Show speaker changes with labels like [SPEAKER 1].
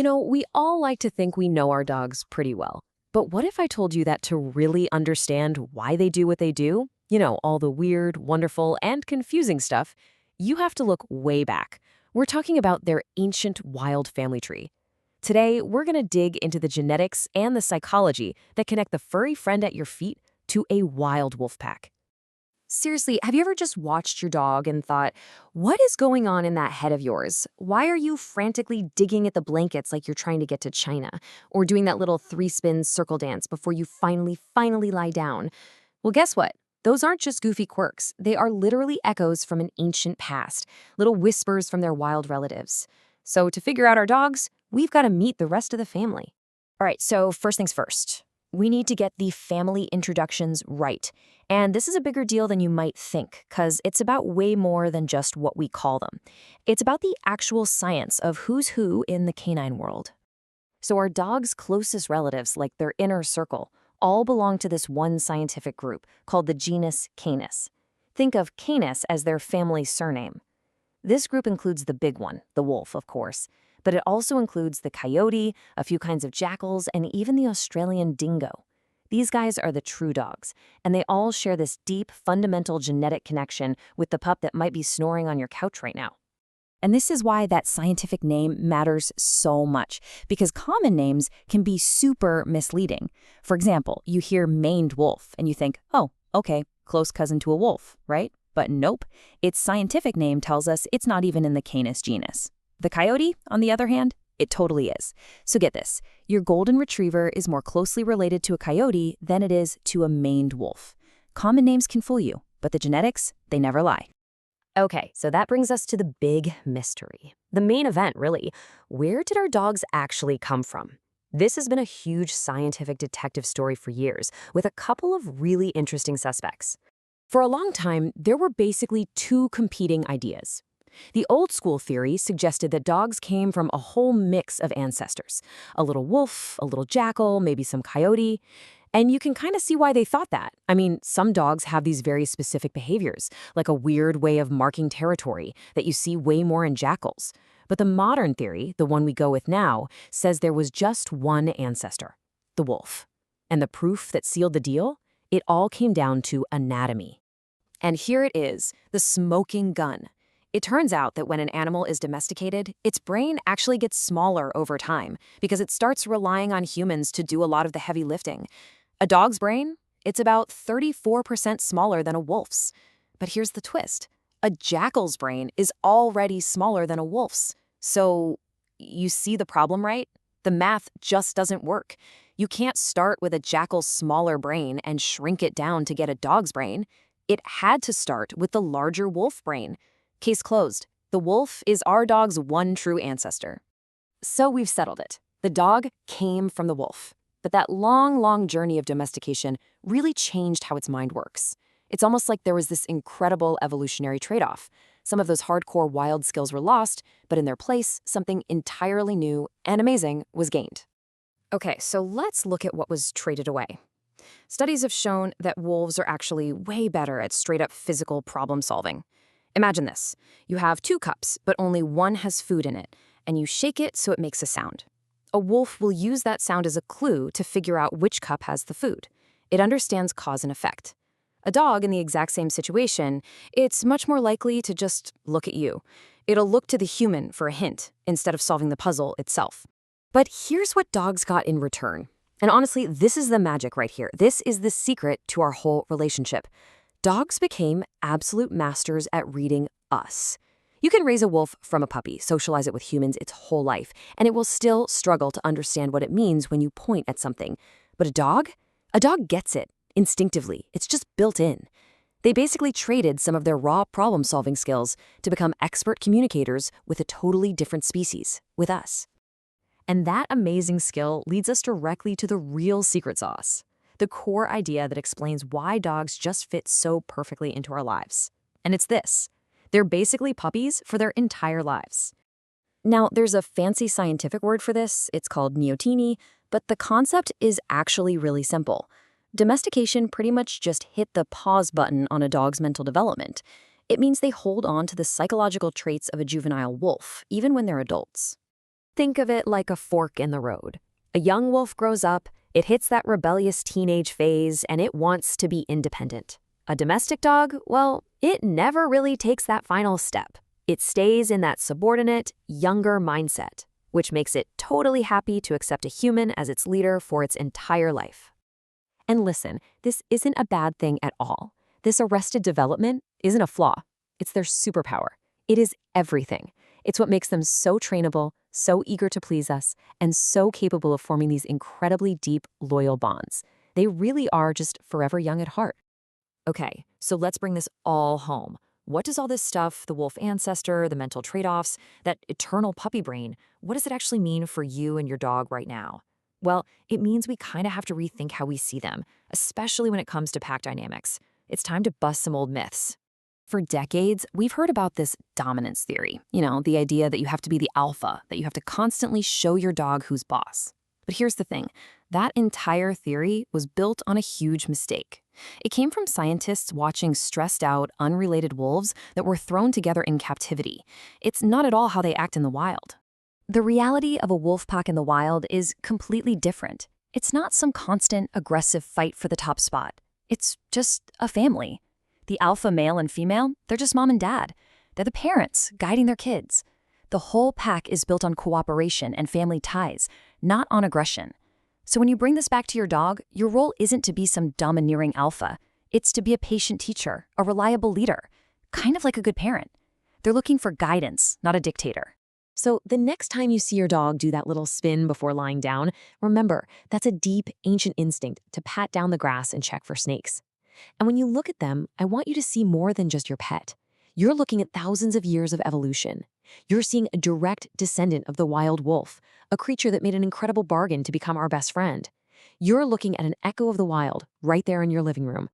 [SPEAKER 1] We all like to think we know our dogs pretty well. But what if I told you that to really understand why they do what they do, all the weird, wonderful, and confusing stuff, you have to look way back. We're talking about their ancient wild family tree. Today, we're going to dig into the genetics and the psychology that connect the furry friend at your feet to a wild wolf pack. Seriously, have you ever just watched your dog and thought, what is going on in that head of yours? Why are you frantically digging at the blankets like you're trying to get to China? Or doing that little three-spin circle dance before you finally lie down? Well, guess what? Those aren't just goofy quirks. They are literally echoes from an ancient past, little whispers from their wild relatives. So to figure out our dogs, we've got to meet the rest of the family. All right, so first things first. We need to get the family introductions right. And this is a bigger deal than you might think, because it's about way more than just what we call them. It's about the actual science of who's who in the canine world. So our dog's closest relatives, like their inner circle, all belong to this one scientific group called the genus Canis. Think of Canis as their family surname. This group includes the big one, the wolf, of course, but it also includes the coyote, a few kinds of jackals, and even the Australian dingo. These guys are the true dogs, and they all share this deep, fundamental genetic connection with the pup that might be snoring on your couch right now. And this is why that scientific name matters so much, because common names can be super misleading. For example, you hear maned wolf, and you think, oh, okay, close cousin to a wolf, right? But nope, its scientific name tells us it's not even in the Canis genus. The coyote, on the other hand, it totally is. So get this, your golden retriever is more closely related to a coyote than it is to a maned wolf. Common names can fool you, but the genetics, they never lie. Okay, so that brings us to the big mystery. The main event, really. Where did our dogs actually come from? This has been a huge scientific detective story for years, with a couple of really interesting suspects. For a long time, there were basically two competing ideas. The old school theory suggested that dogs came from a whole mix of ancestors. A little wolf, a little jackal, maybe some coyote. And you can kind of see why they thought that. I mean, some dogs have these very specific behaviors, like a weird way of marking territory that you see way more in jackals. But the modern theory, the one we go with now, says there was just one ancestor, the wolf. And the proof that sealed the deal? It all came down to anatomy. And here it is, the smoking gun. It turns out that when an animal is domesticated, its brain actually gets smaller over time because it starts relying on humans to do a lot of the heavy lifting. A dog's brain? It's about 34% smaller than a wolf's. But here's the twist. A jackal's brain is already smaller than a wolf's. So, you see the problem, right? The math just doesn't work. You can't start with a jackal's smaller brain and shrink it down to get a dog's brain. It had to start with the larger wolf brain. Case closed. The wolf is our dog's one true ancestor. So we've settled it. The dog came from the wolf. But that long journey of domestication really changed how its mind works. It's almost like there was this incredible evolutionary trade-off. Some of those hardcore wild skills were lost, but in their place, something entirely new and amazing was gained. Okay, so let's look at what was traded away. Studies have shown that wolves are actually way better at straight-up physical problem solving. Imagine this. You have two cups, but only one has food in it, and you shake it so it makes a sound. A wolf will use that sound as a clue to figure out which cup has the food. It understands cause and effect. A dog in the exact same situation, it's much more likely to just look at you. It'll look to the human for a hint instead of solving the puzzle itself. But here's what dogs got in return. And honestly, this is the magic right here. This is the secret to our whole relationship. Dogs became absolute masters at reading us. You can raise a wolf from a puppy, socialize it with humans its whole life, and it will still struggle to understand what it means when you point at something. But a dog gets it instinctively. It's just built in. They basically traded some of their raw problem-solving skills to become expert communicators with a totally different species, with us. And that amazing skill leads us directly to the real secret sauce. The core idea that explains why dogs just fit so perfectly into our lives. And it's this. They're basically puppies for their entire lives. Now, there's a fancy scientific word for this. It's called neoteny, but the concept is actually really simple. Domestication pretty much just hit the pause button on a dog's mental development. It means they hold on to the psychological traits of a juvenile wolf, even when they're adults. Think of it like a fork in the road. A young wolf grows up, it hits that rebellious teenage phase, and it wants to be independent. A domestic dog, well, it never really takes that final step. It stays in that subordinate, younger mindset, which makes it totally happy to accept a human as its leader for its entire life. And listen, this isn't a bad thing at all. This arrested development isn't a flaw. It's their superpower. It is everything. It's what makes them so trainable, so eager to please us, and so capable of forming these incredibly deep, loyal bonds. They really are just forever young at heart. Okay, so let's bring this all home. What does all this stuff, the wolf ancestor, the mental trade-offs, that eternal puppy brain, what does it actually mean for you and your dog right now? Well, it means we kind of have to rethink how we see them, especially when it comes to pack dynamics. It's time to bust some old myths. For decades, we've heard about this dominance theory. The idea that you have to be the alpha, that you have to constantly show your dog who's boss. But here's the thing. That entire theory was built on a huge mistake. It came from scientists watching stressed out, unrelated wolves that were thrown together in captivity. It's not at all how they act in the wild. The reality of a wolf pack in the wild is completely different. It's not some constant, aggressive fight for the top spot. It's just a family. The alpha male and female, they're just mom and dad. They're the parents guiding their kids. The whole pack is built on cooperation and family ties, not on aggression. So when you bring this back to your dog, your role isn't to be some domineering alpha. It's to be a patient teacher, a reliable leader, kind of like a good parent. They're looking for guidance, not a dictator. So the next time you see your dog do that little spin before lying down, remember, that's a deep, ancient instinct to pat down the grass and check for snakes. And when you look at them, I want you to see more than just your pet. You're looking at thousands of years of evolution. You're seeing a direct descendant of the wild wolf, a creature that made an incredible bargain to become our best friend. You're looking at an echo of the wild right there in your living room,